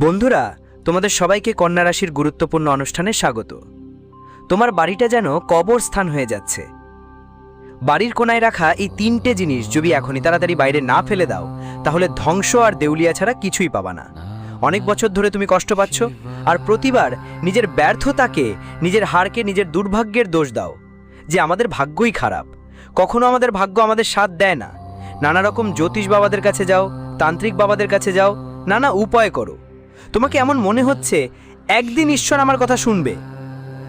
বন্ধুরা, তোমাদের সবাইকে কন্যা রাশির গুরুত্বপূর্ণ অনুষ্ঠানে স্বাগত। তোমার বাড়িটা যেন কবরস্থান হয়ে যাচ্ছে। বাড়ির কোনায় রাখা এই তিনটে জিনিস যদি এখনই তাড়াতাড়ি বাইরে না ফেলে দাও, তাহলে ধ্বংস আর দেউলিয়া ছাড়া কিছুই পাবা না। অনেক বছর ধরে তুমি কষ্ট পাচ্ছ, আর প্রতিবার নিজের ব্যর্থতাকে, নিজের হারকে, নিজের দুর্ভাগ্যের দোষ দাও যে আমাদের ভাগ্যই খারাপ। কখনো আমাদের ভাগ্য আমাদের সাথ দেয় না। নানা রকম জ্যোতিষ বাবাদের কাছে যাও, তান্ত্রিক বাবাদের কাছে যাও, নানা উপায় করো। তোমাকে এমন মনে হচ্ছে একদিন ঈশ্বর আমার কথা শুনবে,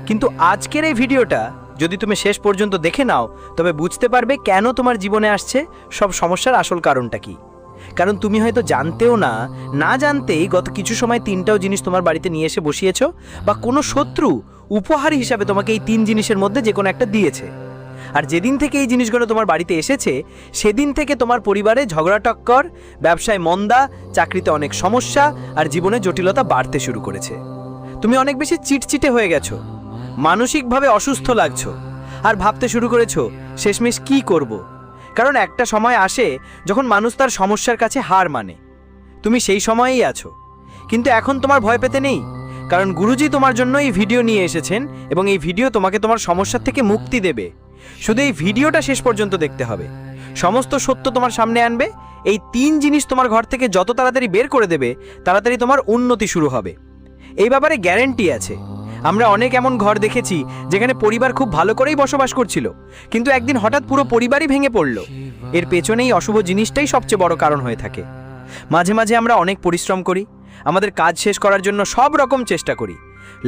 কিন্তু আজকের এই ভিডিওটা যদি তুমি শেষ পর্যন্ত দেখে নাও, তবে বুঝতে পারবে কেন তোমার জীবনে আসছে সব সমস্যার আসল কারণটা কি। কারণ তুমি হয়তো জানতেও না জানতেই গত কিছু সময় তিনটাও জিনিস তোমার বাড়িতে নিয়ে এসে বসিয়েছ, বা কোনো শত্রু উপহার হিসাবে তোমাকে এই তিন জিনিসের মধ্যে যে কোনো একটা দিয়েছে। আর যেদিন থেকে এই জিনিসগুলো তোমার বাড়িতে এসেছে, সেদিন থেকে তোমার পরিবারে ঝগড়া টক্কর, ব্যবসায় মন্দা, চাকরিতে অনেক সমস্যা আর জীবনে জটিলতা বাড়তে শুরু করেছে। তুমি অনেক বেশি চিটচিটে হয়ে গেছো, মানসিকভাবে অসুস্থ লাগছো, আর ভাবতে শুরু করেছো শেষমেশ কি করব। কারণ একটা সময় আসে যখন মানুষ তার সমস্যার কাছে হার মানে। তুমি সেই সময়েই আছো, কিন্তু এখন তোমার ভয় পেতে নেই, কারণ গুরুজি তোমার জন্য এই ভিডিও নিয়ে এসেছেন এবং এই ভিডিও তোমাকে তোমার সমস্যার থেকে মুক্তি দেবে। শুধু এই ভিডিওটা শেষ পর্যন্ত দেখতে হবে। সমস্ত সত্য তোমার সামনে আনবে। এই তিন জিনিস তোমার ঘর থেকে যত তাড়াতাড়ি বের করে দেবে, তাড়াতাড়ি তোমার উন্নতি শুরু হবে। এই ব্যাপারে গ্যারেন্টি আছে। আমরা অনেক এমন ঘর দেখেছি যেখানে পরিবার খুব ভালো করেই বসবাস করছিল, কিন্তু একদিন হঠাৎ পুরো পরিবারই ভেঙে পড়ল। এর পেছনেই অশুভ জিনিসটাই সবচেয়ে বড় কারণ হয়ে থাকে। মাঝে মাঝে আমরা অনেক পরিশ্রম করি, আমাদের কাজ শেষ করার জন্য সব রকম চেষ্টা করি,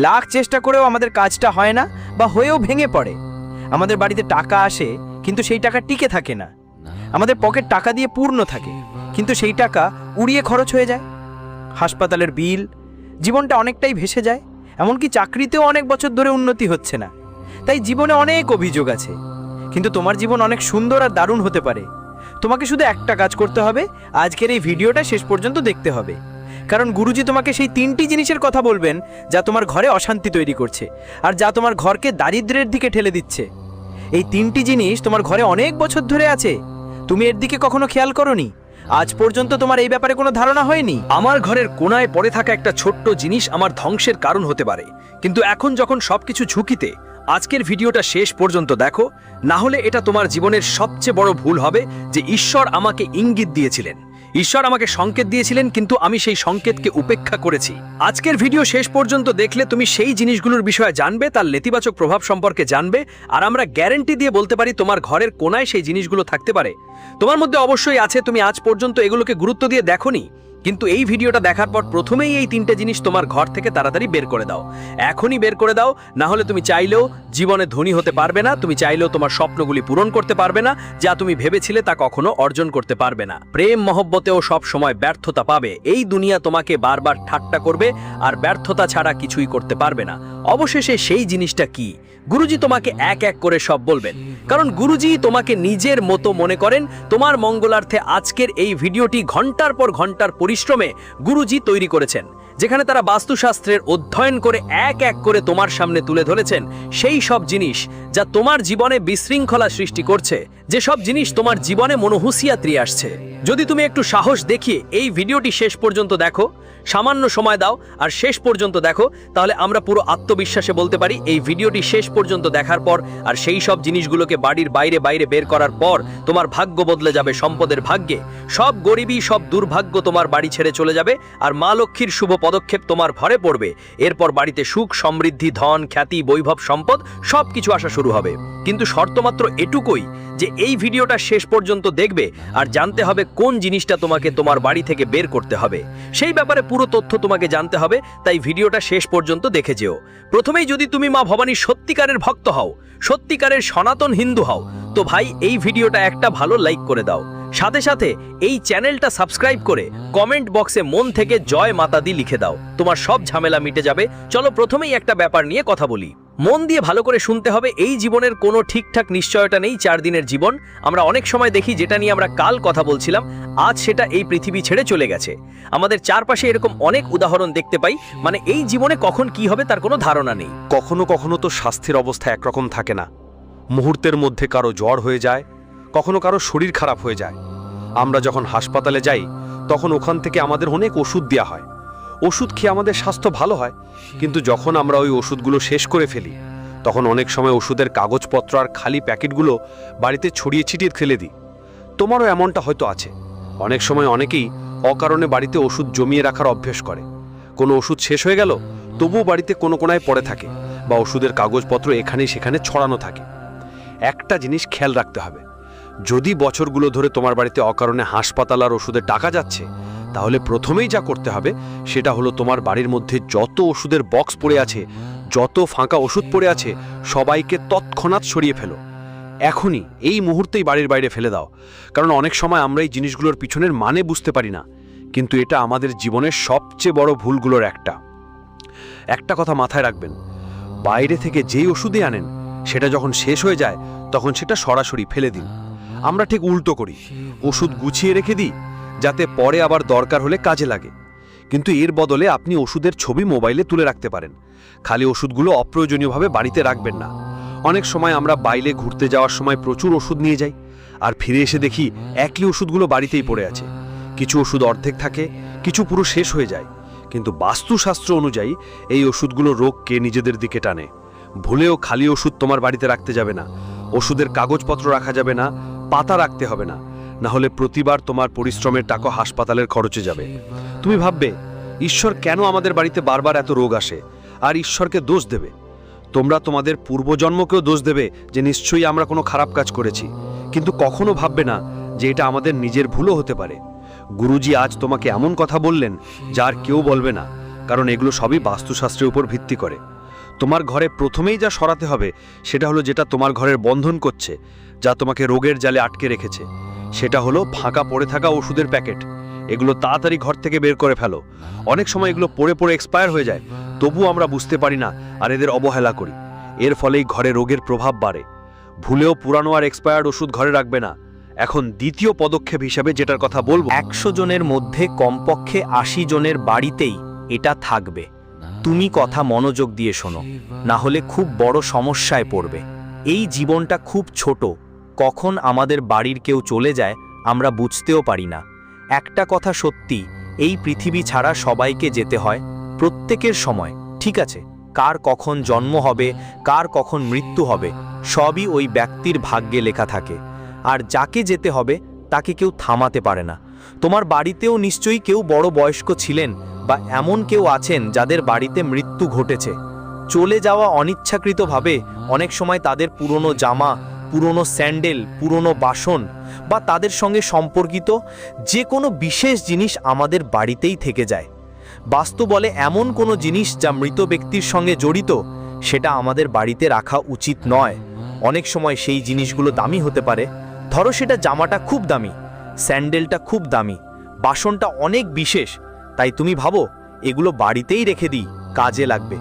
লাখ চেষ্টা করেও আমাদের কাজটা হয় না, বা হয়েও ভেঙে পড়ে। আমাদের বাড়িতে টাকা আসে, কিন্তু সেই টাকা টিকে থাকে না। আমাদের পকেট টাকা দিয়ে পূর্ণ থাকে, কিন্তু সেই টাকা উড়িয়ে খরচ হয়ে যায়। হাসপাতালের বিল, জীবনটা অনেকটাই ভেসে যায়। এমনকি চাকরিতেও অনেক বছর ধরে উন্নতি হচ্ছে না। তাই জীবনে অনেক অভিযোগ আছে, কিন্তু তোমার জীবন অনেক সুন্দর আর দারুণ হতে পারে। তোমাকে শুধু একটা কাজ করতে হবে, আজকের এই ভিডিওটা শেষ পর্যন্ত দেখতে হবে। কারণ গুরুজি তোমাকে সেই তিনটি জিনিসের কথা বলবেন যা তোমার ঘরে অশান্তি তৈরি করছে, আর যা তোমার ঘরকে দারিদ্র্যের দিকে ঠেলে দিচ্ছে। এই তিনটি জিনিস তোমার ঘরে অনেক বছর ধরে আছে, তুমি এর দিকে কখনো খেয়াল করোনি। আজ পর্যন্ত তোমার এই ব্যাপারে কোনো ধারণা হয়নি। আমার ঘরের কোনায় পড়ে থাকা একটা ছোট্ট জিনিস আমার ধ্বংসের কারণ হতে পারে, কিন্তু এখন যখন সবকিছু ঝুঁকিতে, আজকের ভিডিওটা শেষ পর্যন্ত দেখো, না হলে এটা তোমার জীবনের সবচেয়ে বড় ভুল হবে। যে ঈশ্বর আমাকে ইঙ্গিত দিয়েছিলেন, ঈশ্বর আমাকে সংকেত দিয়েছিলেন, কিন্তু আমি সেই সংকেতকে উপেক্ষা করেছি। আজকের ভিডিও শেষ পর্যন্ত দেখলে তুমি সেই জিনিসগুলোর বিষয়ে জানবে, তার নেতিবাচক প্রভাব সম্পর্কে জানবে, আর আমরা গ্যারান্টি দিয়ে বলতে পারি তোমার ঘরের কোনায় সেই জিনিসগুলো থাকতে পারে। তোমার মধ্যে অবশ্যই আছে, তুমি আজ পর্যন্ত এগুলোকে গুরুত্ব দিয়ে দেখোনি, কিন্তু এই ভিডিওটা দেখার পর প্রথমেই এই তিনটে জিনিস তোমার ঘর থেকে তাড়াতাড়ি বের করে দাও। এখনই বের করে দাও, না হলে তুমি চাইলেও জীবনে ধনী হতে পারবে না, তুমি চাইলেও তোমার স্বপ্নগুলি পূরণ করতে পারবে না, যা তুমি ভেবেছিলে তা কখনো অর্জন করতে পারবে না। প্রেম মহব্বতেও সব সময় ব্যর্থতা পাবে। এই দুনিয়া তোমাকে বারবার ঠাট্টা করবে, আর ব্যর্থতা ছাড়া কিছুই করতে পারবে না। অবশেষে সেই জিনিসটা কি, গুরুজি তোমাকে এক এক করে সব বলবেন, কারণ গুরুজি তোমাকে নিজের মতো মনে করেন। তোমার মঙ্গলার্থে আজকের এই ভিডিওটি ঘন্টার পর ঘন্টার পরিশ্রমে গুরুজি তৈরি করেছেন, যেখানে তারা বাস্তুশাস্ত্রের অধ্যয়ন করে এক এক করে তোমার সামনে তুলে ধরেছেন সেই সব জিনিস যা তোমার জীবনে বিশৃঙ্খলা সৃষ্টি করছে, যে সব জিনিস তোমার জীবনে মনোহুঁশিয়াত্রী আসছে। যদি তুমি একটু সাহস দেখিয়ে এই ভিডিওটি শেষ পর্যন্ত দেখো, সামান্য সময় দাও আর শেষ পর্যন্ত দেখো, তাহলে আমরা পুরো আত্মবিশ্বাসে বলতে পারি এই ভিডিওটি শেষ পর্যন্ত দেখার পর আর সেই সব জিনিসগুলোকে বাড়ির বাইরে বাইরে বের করার পর তোমার ভাগ্য বদলে যাবে সম্পদের ভাগ্যে। সব গরিবী, সব দুর্ভাগ্য তোমার বাড়ি ছেড়ে চলে যাবে, আর মা লক্ষ্মীর শুভ পদক্ষেপ তোমার ঘরে পড়বে। এরপর বাড়িতে সুখ, সমৃদ্ধি, ধন, খ্যাতি, বৈভব, সম্পদ সবকিছু আসা শুরু হবে। কিন্তু শর্ত মাত্র এটুকুই যে এই ভিডিওটা শেষ পর্যন্ত দেখবে, আর জানতে হবে কোন জিনিসটা তোমাকে তোমার বাড়ি থেকে বের করতে হবে। সেই ব্যাপারে পুরো তথ্য তোমাকে জানতে হবে, তাই ভিডিওটা শেষ পর্যন্ত দেখে যেও। প্রথমেই যদি তুমি মা ভবানীর সত্যিকারের ভক্ত হও, সত্যিকারের সনাতন হিন্দু হও, তো ভাই এই ভিডিওটা একটা ভালো লাইক করে দাও। সাথে সাথে এই চ্যানেলটা সাবস্ক্রাইব করে কমেন্ট বক্সে মন থেকে জয় মাতা দি লিখে দাও, তোমার সব ঝামেলা মিটে যাবে। চলো প্রথমেই একটা ব্যাপার নিয়ে কথা বলি। মন দিয়ে ভালো করে শুনতে হবে। এই জীবনের কোনো ঠিকঠাক নিশ্চয়তা নেই। 4 দিনের জীবন আমরা অনেক সময় দেখি, যেটা নিয়ে আমরা কাল কথা বলছিলাম, আজ সেটা এই পৃথিবী ছেড়ে চলে গেছে। আমাদের চারপাশে এরকম অনেক উদাহরণ দেখতে পাই, মানে এই জীবনে কখন কি হবে তার কোনো ধারণা নেই। কখনো কখনো তো স্বাস্থ্যের অবস্থা একরকম থাকে না, মুহূর্তের মধ্যে কারো জ্বর হয়ে যায়, কখনো কারো শরীর খারাপ হয়ে যায়। আমরা যখন হাসপাতালে যাই তখন ওখান থেকে আমাদের অনেক ওষুধ দেওয়া হয়, ওষুধ খেয়ে আমাদের স্বাস্থ্য ভালো হয়, কিন্তু যখন আমরা ওই ওষুধগুলো শেষ করে ফেলি তখন অনেক সময় ওষুধের কাগজপত্র আর খালি প্যাকেটগুলো বাড়িতে ছড়িয়ে ছিটিয়ে ফেলে দিই। তোমারও এমনটা হয়তো আছে। অনেক সময় অনেকেই অকারণে বাড়িতে ওষুধ জমিয়ে রাখার অভ্যেস করে। কোনো ওষুধ শেষ হয়ে গেল তবুও বাড়িতে কোনো কোনায় পড়ে থাকে, বা ওষুধের কাগজপত্র এখানে সেখানে ছড়ানো থাকে। একটা জিনিস খেয়াল রাখতে হবে, যদি বছরগুলো ধরে তোমার বাড়িতে অকারণে হাসপাতাল আর ওষুধের টাকা যাচ্ছে, তাহলে প্রথমেই যা করতে হবে সেটা হলো তোমার বাড়ির মধ্যে যত ওষুধের বক্স পড়ে আছে, যত ফাঁকা ওষুধ পড়ে আছে, সবাইকে তৎক্ষণাৎ সরিয়ে ফেলো। এখনই এই মুহূর্তেই বাড়ির বাইরে ফেলে দাও। কারণ অনেক সময় আমরা এই জিনিসগুলোর পিছনের মানে বুঝতে পারি না, কিন্তু এটা আমাদের জীবনের সবচেয়ে বড় ভুলগুলোর একটা কথা মাথায় রাখবেন, বাইরে থেকে যেই ওষুধই আনেন সেটা যখন শেষ হয়ে যায় তখন সেটা সরাসরি ফেলে দিন। আমরা ঠিক উল্টো করি, ওষুধ গুছিয়ে রেখে দিই যাতে পরে আবার দরকার হলে কাজে লাগে। কিন্তু এর বদলে আপনি ওষুধের ছবি মোবাইলে তুলে রাখতে পারেন। খালি ওষুধগুলো অপ্রয়োজনীয়ভাবে বাড়িতে রাখবেন না। অনেক সময় আমরা বাইরে ঘুরতে যাওয়ার সময় প্রচুর ওষুধ নিয়ে যাই, আর ফিরে এসে দেখি একই ওষুধগুলো বাড়িতেই পড়ে আছে। কিছু ওষুধ অর্ধেক থাকে, কিছু পুরো শেষ হয়ে যায়। কিন্তু বাস্তুশাস্ত্র অনুযায়ী এই ওষুধগুলো রোগকে নিজেদের দিকে টানে। ভুলেও খালি ওষুধ তোমার বাড়িতে রাখতে যাবে না। ওষুধের কাগজপত্র রাখা যাবে না, পাতা রাখতে হবে না, না হলে প্রতিবার তোমার পরিশ্রমের টাকা হাসপাতালের খরচে যাবে। তুমি ভাববে, ঈশ্বর কেন আমাদের বাড়িতে বারবার এত রোগ আসে, আর ঈশ্বরকে দোষ দেবে। তোমরা তোমাদের পূর্বজন্মকেও দোষ দেবে যে নিশ্চয়ই আমরা কোনো খারাপ কাজ করেছি, কিন্তু কখনো ভাববে না যে এটা আমাদের নিজের ভুলও হতে পারে। গুরুজি আজ তোমাকে এমন কথা বললেন যার কেউ বলবে না, কারণ এগুলো সবই বাস্তুশাস্ত্রের উপর ভিত্তি করে। তোমার ঘরে প্রথমেই যা সরাতে হবে সেটা হলো যেটা তোমার ঘরের বন্ধন করছে, যা তোমাকে রোগের জালে আটকে রেখেছে। সেটা হলো ফাঁকা পড়ে থাকা ওষুধের প্যাকেট। এগুলো তাড়াতাড়ি ঘর থেকে বের করে ফেলো। অনেক সময় এগুলো পড়ে পড়ে এক্সপায়ার হয়ে যায়, তবুও আমরা বুঝতে পারি না আর এদের অবহেলা করি। এর ফলেই ঘরে রোগের প্রভাব বাড়ে। ভুলেও পুরানো আর এক্সপায়ার্ড ওষুধ ঘরে রাখবে না। এখন দ্বিতীয় পদক্ষেপ হিসাবে যেটার কথা বলবো, 100 জনের মধ্যে কমপক্ষে 80 জনের বাড়িতেই এটা থাকবে। তুমি কথা মনোযোগ দিয়ে শোনো, না হলে খুব বড় সমস্যায় পড়বে। এই জীবনটা খুব ছোট, কখন আমাদের বাড়ির কেউ চলে যায় আমরা বুঝতেও পারি না। একটা কথা সত্যি, এই পৃথিবী ছাড়া সবাইকে যেতে হয় প্রত্যেকের সময়, ঠিক আছে? কার কখন জন্ম হবে, কার কখন মৃত্যু হবে, সবই ওই ব্যক্তির ভাগ্যে লেখা থাকে। আর যাকে যেতে হবে তাকে কেউ থামাতে পারে না। তোমার বাড়িতেও নিশ্চয়ই কেউ বড় বয়স্ক ছিলেন, বা এমন কেউ আছেন যাদের বাড়িতে মৃত্যু ঘটেছে। চলে যাওয়া অনিচ্ছাকৃতভাবে অনেক সময় তাদের পুরনো জামা, পুরনো স্যান্ডেল, পুরনো বাসন বা তাদের সঙ্গে সম্পর্কিত যে কোনো বিশেষ জিনিস আমাদের বাড়িতেই থেকে যায়। বাস্তু বলে এমন কোনো জিনিস যা মৃত ব্যক্তির সঙ্গে জড়িত সেটা আমাদের বাড়িতে রাখা উচিত নয়। অনেক সময় সেই জিনিসগুলো দামি হতে পারে। ধরো সেটা জামাটা খুব দামি, স্যান্ডেলটা খুব দামি, বাসনটা অনেক বিশেষ, তাই তুমি ভাবো এগুলো বাড়িতেই রেখে দিই, কাজে লাগবে।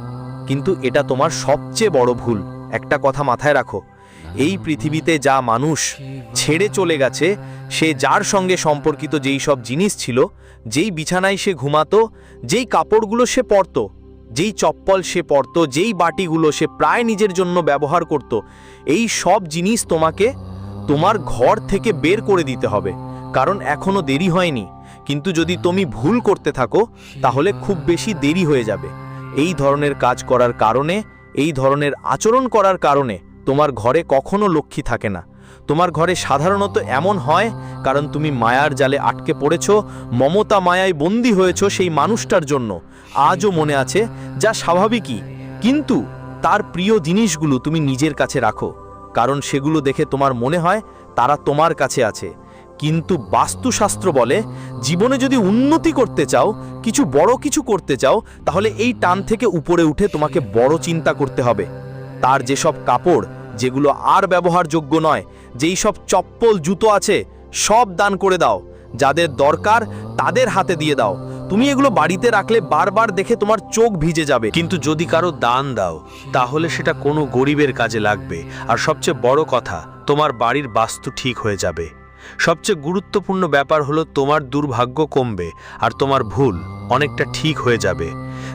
কিন্তু এটা তোমার সবচেয়ে বড় ভুল। একটা কথা মাথায় রাখো, এই পৃথিবীতে যা মানুষ ছেড়ে চলে গেছে, সে যার সঙ্গে সম্পর্কিত যেই সব জিনিস ছিল, যেই বিছানায় সে ঘুমাতো, যেই কাপড়গুলো সে পরতো, যেই চপ্পল সে পরতো, যেই বাটিগুলো সে প্রায় নিজের জন্য ব্যবহার করত, এই সব জিনিস তোমাকে তোমার ঘর থেকে বের করে দিতে হবে, কারণ এখনো দেরি হয়নি। কিন্তু যদি তুমি ভুল করতে থাকো তাহলে খুব বেশি দেরি হয়ে যাবে। এই ধরনের কাজ করার কারণে, এই ধরনের আচরণ করার কারণে তোমার ঘরে কখনো লক্ষ্মী থাকে না। তোমার ঘরে সাধারণত এমন হয় কারণ তুমি মায়ার জালে আটকে পড়েছো, মমতা মায়ায় বন্দী হয়েছো সেই মানুষটার জন্য। আজও মনে আছে, যা স্বাভাবিকই, কিন্তু তার প্রিয় জিনিসগুলো তুমি নিজের কাছে রাখো, কারণ সেগুলো দেখে তোমার মনে হয় তারা তোমার কাছে আছে। কিন্তু বাস্তুশাস্ত্র বলে জীবনে যদি উন্নতি করতে চাও, কিছু বড় কিছু করতে চাও, তাহলে এই টান থেকে উপরে উঠে তোমাকে বড় চিন্তা করতে হবে। তার যেসব কাপড় যেগুলো আর ব্যবহারযোগ্য নয়, যেই সব চপ্পল জুতো আছে, সব দান করে দাও। যাদের দরকার তাদের হাতে দিয়ে দাও। তুমি এগুলো বাড়িতে রাখলে বারবার দেখে তোমার চোখ ভিজে যাবে। কিন্তু যদি কারো দান দাও তাহলে সেটা কোনো গরিবের কাজে লাগবে। আর সবচেয়ে বড় কথা, তোমার বাড়ির বাস্তু ঠিক হয়ে যাবে। সবচেয়ে গুরুত্বপূর্ণ ব্যাপার হলো তোমার দুর্ভাগ্য কমবে আর তোমার ভুল অনেকটা ঠিক হয়ে যাবে।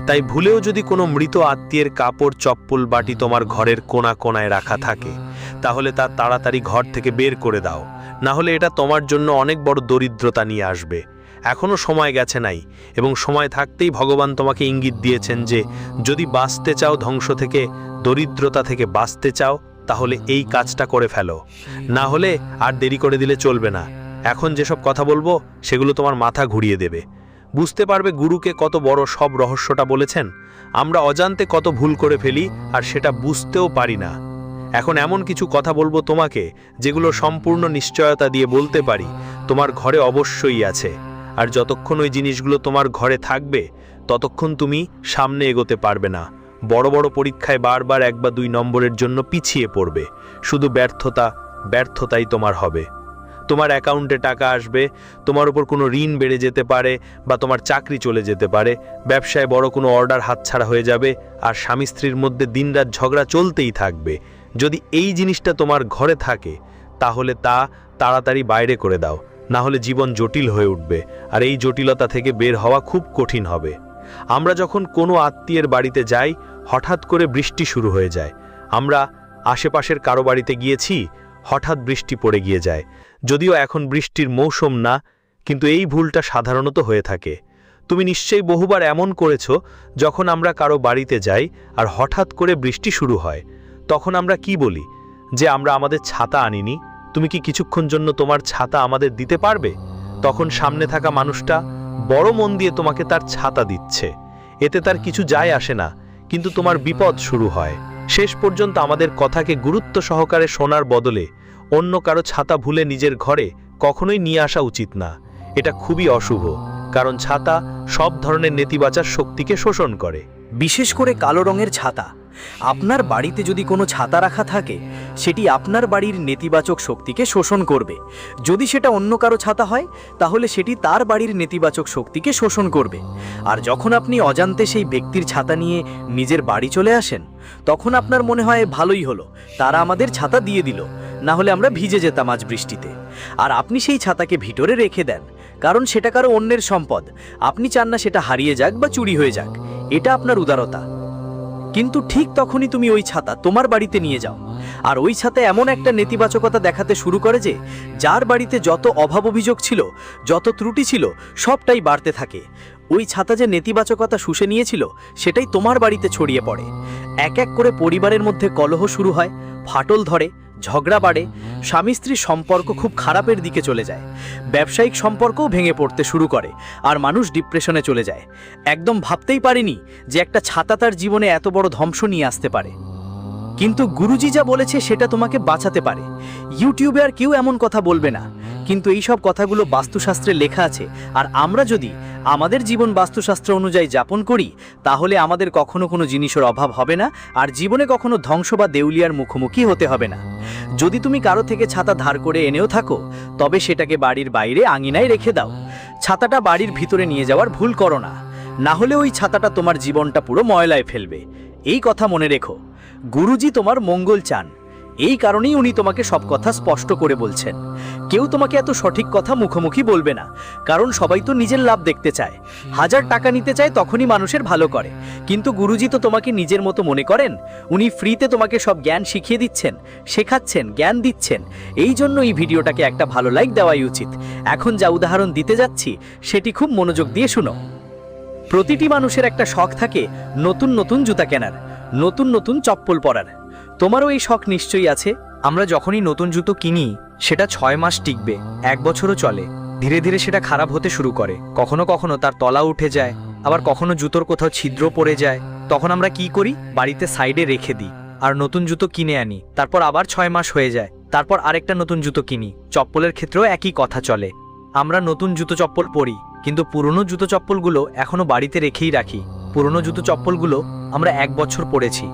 তাই ভুলেও যদি কোনো মৃত আত্মীয়ের কাপড়, চপ্পল, বাটি তোমার ঘরের কোণা কোণায় রাখা থাকে, তাহলে তা তাড়াতাড়ি ঘর থেকে বের করে দাও, না হলে এটা তোমার জন্য অনেক বড় দরিদ্রতা নিয়ে আসবে। এখনও সময় গেছে নাই, এবং সময় থাকতেই ভগবান তোমাকে ইঙ্গিত দিয়েছেন যে যদি বাঁচতে চাও ধ্বংস থেকে, দরিদ্রতা থেকে বাঁচতে চাও, তাহলে এই কাজটা করে ফেলো, না হলে আর দেরি করে দিলে চলবে না। এখন যেসব কথা বলবো সেগুলো তোমার মাথা ঘুরিয়ে দেবে। বুঝতে পারবে গুরুকে কত বড় সব রহস্যটা বলেছেন। আমরা অজান্তে কত ভুল করে ফেলি আর সেটা বুঝতেও পারি না। এখন এমন কিছু কথা বলবো তোমাকে যেগুলো সম্পূর্ণ নিশ্চয়তা দিয়ে বলতে পারি তোমার ঘরে অবশ্যই আছে। আর যতক্ষণ ওই জিনিসগুলো তোমার ঘরে থাকবে ততক্ষণ তুমি সামনে এগোতে পারবে না। বড় বড় পরীক্ষায় বারবার 1 বা 2 নম্বরের জন্য পিছিয়ে পড়বে। শুধু ব্যর্থতাই তোমার হবে। তোমার অ্যাকাউন্টে টাকা আসবে, তোমার উপর কোনো ঋণ বেড়ে যেতে পারে, বা তোমার চাকরি চলে যেতে পারে, ব্যবসায় বড় কোনো অর্ডার হাতছাড়া হয়ে যাবে, আর স্বামী স্ত্রীর মধ্যে দিনরাত ঝগড়া চলতেই থাকবে। যদি এই জিনিসটা তোমার ঘরে থাকে তাহলে তা তাড়াতাড়ি বাইরে করে দাও, না হলে জীবন জটিল হয়ে উঠবে, আর এই জটিলতা থেকে বের হওয়া খুব কঠিন হবে। আমরা যখন কোনো আত্মীয়ের বাড়িতে যাই, হঠাৎ করে বৃষ্টি শুরু হয়ে যায়। আমরা আশেপাশের কারো বাড়িতে গিয়েছি, হঠাৎ বৃষ্টি পড়ে গিয়ে যায়। যদিও এখন বৃষ্টির মৌসুম না, কিন্তু এই ভুলটা সাধারণত হয়ে থাকে। তুমি নিশ্চয়ই বহুবার এমন করেছো, যখন আমরা কারো বাড়িতে যাই আর হঠাৎ করে বৃষ্টি শুরু হয়, তখন আমরা কি বলি যে আমরা আমাদের ছাতা আনিনি, তুমি কি কিছুক্ষণ জন্য তোমার ছাতা আমাদের দিতে পারবে? তখন সামনে থাকা মানুষটা বড় মন দিয়ে তোমাকে তার ছাতা দিচ্ছে, এতে তার কিছু যায় আসে না, কিন্তু তোমার বিপদ শুরু হয়। শেষ পর্যন্ত আমাদের কথাকে গুরুত্ব সহকারে শোনার বদলে অন্য কারো ছাতা ভুলে নিজের ঘরে কখনোই নিয়ে আসা উচিত না। এটা খুবই অশুভ, কারণ ছাতা সব ধরনের নেতিবাচক শক্তিকে শোষণ করে। বিশেষ করে কালো রঙের ছাতা। আপনার বাড়িতে যদি কোনো ছাতা রাখা থাকে, সেটি আপনার বাড়ির নেতিবাচক শক্তিকে শোষণ করবে। যদি সেটা অন্য কারো ছাতা হয়, তাহলে সেটি তার বাড়ির নেতিবাচক শক্তিকে শোষণ করবে। আর যখন আপনি অজান্তে সেই ব্যক্তির ছাতা নিয়ে নিজের বাড়ি চলে আসেন, তখন আপনার মনে হয় ভালোই হলো, তারা আমাদের ছাতা দিয়ে দিল, না হলে আমরা ভিজে যেতাম আজ বৃষ্টিতে। আর আপনি সেই ছাতাকে ভিতরে রেখে দেন, কারণ সেটা কারো অন্যের সম্পদ। আপনি চান না সেটা হারিয়ে যাক বা চুরি হয়ে যাক, এটা আপনার উদারতা। কিন্তু ঠিক তখনই তুমি ওই ছাতা তোমার বাড়িতে নিয়ে যাও, আর ওই ছাতা এমন একটা নেতিবাচকতা দেখাতে শুরু করে যে যার বাড়িতে যত অভাব অভিযোগ ছিল, যত ত্রুটি ছিল, সবটাই বাড়তে থাকে। ওই ছাতা যে নেতিবাচকতা শুষে নিয়েছিল, সেটাই তোমার বাড়িতে ছড়িয়ে পড়ে। এক এক করে পরিবারের মধ্যে কলহ শুরু হয়, ফাটল ধরে, ঝগড়া বাড়ে, স্বামী স্ত্রীর সম্পর্ক খুব খারাপের দিকে চলে যায়, ব্যবসায়িক সম্পর্কও ভেঙে পড়তে শুরু করে, আর মানুষ ডিপ্রেশনে চলে যায়। একদম ভাবতেই পারেনি যে একটা ছাতা তার জীবনে এত বড় ধ্বংস নিয়ে আসতে পারে। কিন্তু গুরুজি যা বলেছে সেটা তোমাকে বাঁচাতে পারে। ইউটিউবে আর কেউ এমন কথা বলবে না, কিন্তু এই সব কথাগুলো বাস্তুশাস্ত্রে লেখা আছে। আর আমরা যদি আমাদের জীবন বাস্তুশাস্ত্র অনুযায়ী যাপন করি, তাহলে আমাদের কখনো কোনো জিনিসের অভাব হবে না, আর জীবনে কখনো ধ্বংস বা দেউলিয়ার মুখোমুখি হতে হবে না। যদি তুমি কারো থেকে ছাতা ধার করে এনেও থাকো, তবে সেটাকে বাড়ির বাইরে আঙিনায় রেখে দাও। ছাতাটা বাড়ির ভিতরে নিয়ে যাওয়ার ভুল করো না, না হলে ওই ছাতাটা তোমার জীবনটা পুরো ময়লায় ফেলবে। এই কথা মনে রেখো, গুরুজি তোমার মঙ্গল চান, এই কারণেই উনি তোমাকে সব কথা স্পষ্ট করে বলছেন। কেউ তোমাকে এত সঠিক কথা মুখোমুখি বলবে না, কারণ সবাই তো নিজের লাভ দেখতে চায়। 1000 টাকা নিতে চায়, তখনই মানুষের ভালো করে। কিন্তু গুরুজি তো তোমাকে নিজের মতো মনে করেন। উনি ফ্রিতে তোমাকে সব জ্ঞান শিখিয়ে দিচ্ছেন, শেখাচ্ছেন, জ্ঞান দিচ্ছেন। এই জন্য এই ভিডিওটাকে একটা ভালো লাইক দেওয়াই উচিত। এখন যা উদাহরণ দিতে যাচ্ছি, সেটি খুব মনোযোগ দিয়ে শুনো। প্রতিটি মানুষের একটা শখ থাকে নতুন নতুন জুতা কেনার, নতুন নতুন চপ্পল পরার। তোমারও এই শখ নিশ্চয়ই আছে। আমরা যখনই নতুন জুতো কিনি, সেটা 6 মাস টিকবে, 1 বছরও চলে। ধীরে ধীরে সেটা খারাপ হতে শুরু করে, কখনো কখনো তার তলা উঠে যায়, আবার কখনো জুতোর কোথাও ছিদ্র পড়ে যায়। তখন আমরা কি করি? বাড়িতে সাইডে রেখে দিই আর নতুন জুতো কিনে আনি। তারপর আবার 6 মাস হয়ে যায়, তারপর আরেকটা নতুন জুতো কিনি। চপ্পলের ক্ষেত্রেও একই কথা চলে। আমরা নতুন জুতো চপ্পল পরি, কিন্তু পুরনো জুতো চপ্পলগুলো এখনো বাড়িতে রেখেই রাখি। পুরনো জুতো চপ্পলগুলো আমরা 1 বছর পরেছি,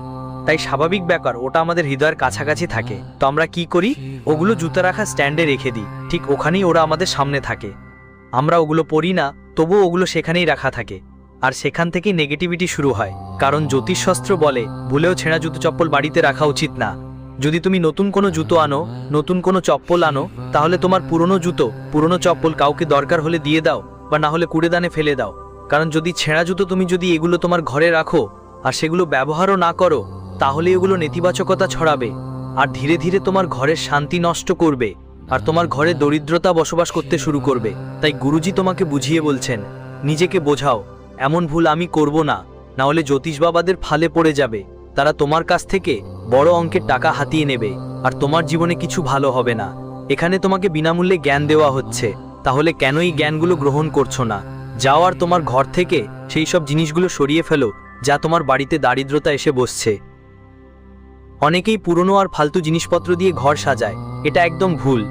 তাই স্বাভাবিক ব্যাপার ওটা আমাদের হৃদয়ের কাছাকাছি থাকে। তো আমরা কি করি? ওগুলো জুতো রাখা স্ট্যান্ডে রেখে দিই, ঠিক ওখানেই ওরা আমাদের সামনে থাকে। আমরা ওগুলো পরি না, তবুও ওগুলো সেখানেই রাখা থাকে। আর সেখান থেকেই নেগেটিভিটি শুরু হয়, কারণ জ্যোতিষশাস্ত্র বলে ভুলেও ছেঁড়া জুতো চপ্পল বাড়িতে রাখা উচিত না। যদি তুমি নতুন কোনো জুতো আনো, নতুন কোনো চপ্পল আনো, তাহলে তোমার পুরনো জুতো, পুরনো চপ্পল কাউকে দরকার হলে দিয়ে দাও, বা না হলে কূড়েদানে ফেলে দাও। কারণ যদি ছেঁড়া জুতো তুমি যদি এগুলো তোমার ঘরে রাখো আর সেগুলো ব্যবহারও না করো, তাহলে এগুলো নেতিবাচকতা ছড়াবে আর ধীরে ধীরে তোমার ঘরের শান্তি নষ্ট করবে। আর তোমার ঘরে দরিদ্রতা বসবাস করতে শুরু করবে। তাই গুরুজি তোমাকে বুঝিয়ে বলছেন, নিজেকে বোঝাও, এমন ভুল আমি করব না, না হলে জ্যোতিষ বাবাদের ফালে পড়ে যাবে। তারা তোমার কাছ থেকে বড় অঙ্কের টাকা হাতিয়ে নেবে আর তোমার জীবনে কিছু ভালো হবে না। এখানে তোমাকে বিনামূল্যে জ্ঞান দেওয়া হচ্ছে, তাহলে কেন এই জ্ঞানগুলো গ্রহণ করছো না? যাও আর তোমার ঘর থেকে সেই সব জিনিসগুলো সরিয়ে ফেলো যা তোমার বাড়িতে দারিদ্রতা এসে বসছে। অনেকেই পুরনো আর ফালতু জিনিসপত্র দিয়ে ঘর সাজায়, এটা একদম ভুল।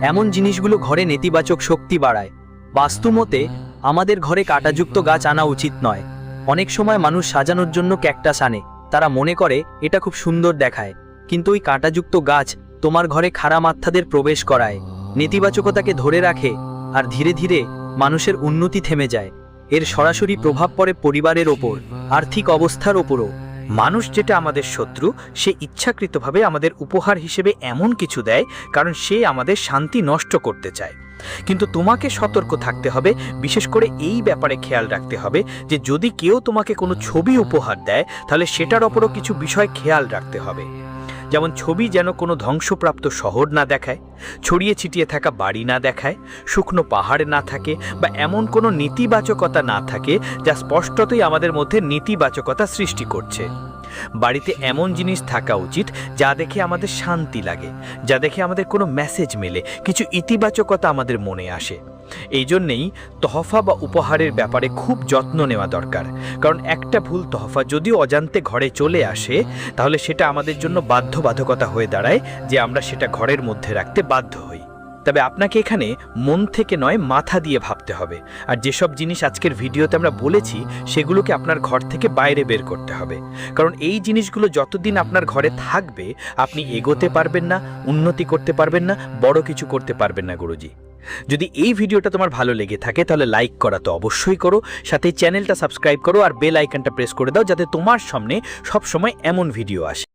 এমন জিনিসগুলো ঘরে নেতিবাচক শক্তি বাড়ায়। বাস্তুমতে আমাদের ঘরে কাঁটাযুক্ত গাছ আনা উচিত নয়। অনেক সময় মানুষ সাজানোর জন্য ক্যাকটাস আনে, তারা মনে করে এটা খুব সুন্দর দেখায়, কিন্তু ওই কাঁটাযুক্ত গাছ তোমার ঘরে খারাপ আত্মাদের প্রবেশ করায়, নেতিবাচকতাকে ধরে রাখে, আর ধীরে ধীরে মানুষের উন্নতি থেমে যায়। এর সরাসরি প্রভাব পড়ে পরিবারের ওপর, আর্থিক অবস্থার ওপরও। মানুষ যেটা আমাদের শত্রু, সে ইচ্ছাকৃতভাবে আমাদের উপহার হিসেবে এমন কিছু দেয় কারণ সে আমাদের শান্তি নষ্ট করতে চায়। কিন্তু তোমাকে সতর্ক থাকতে হবে, বিশেষ করে এই ব্যাপারে খেয়াল রাখতে হবে যে যদি কেউ তোমাকে কোনো ছবি উপহার দেয় তাহলে সেটার ওপরও কিছু বিষয় খেয়াল রাখতে হবে। যেমন ছবি যেন কোনো ধ্বংসপ্রাপ্ত শহর না দেখায়, ছড়িয়ে ছিটিয়ে থাকা বাড়ি না দেখায়, শুকনো পাহাড় না থাকে, বা এমন কোনো নেতিবাচকতা না থাকে যা স্পষ্টতই আমাদের মধ্যে নেতিবাচকতা সৃষ্টি করছে। বাড়িতে এমন জিনিস থাকা উচিত যা দেখে আমাদের শান্তি লাগে, যা দেখে আমাদের কোনো মেসেজ মেলে, কিছু ইতিবাচকতা আমাদের মনে আসে। এই জন্যেই তহফা বা উপহারের ব্যাপারে খুব যত্ন নেওয়া দরকার, কারণ একটা ভুল তহফা যদিও অজান্তে ঘরে চলে আসে তাহলে সেটা আমাদের জন্য বাধ্যবাধকতা হয়ে দাঁড়ায় যে আমরা সেটা ঘরের মধ্যে রাখতে বাধ্য হই। তবে আপনাকে এখানে মন থেকে নয়, মাথা দিয়ে ভাবতে হবে। আর যেসব জিনিস আজকের ভিডিওতে আমরা বলেছি সেগুলোকে আপনার ঘর থেকে বাইরে বের করতে হবে, কারণ এই জিনিসগুলো যতদিন আপনার ঘরে থাকবে আপনি এগোতে পারবেন না, উন্নতি করতে পারবেন না, বড় কিছু করতে পারবেন না গুরুজি। যদি এই ভিডিওটা তোমার ভালো লেগে থাকে তাহলে লাইক করা তো অবশ্যই করো, সাথে চ্যানেলটা সাবস্ক্রাইব করো আর বেল আইকনটা প্রেস করে দাও যাতে তোমার সামনে সবসময় এমন ভিডিও আসে।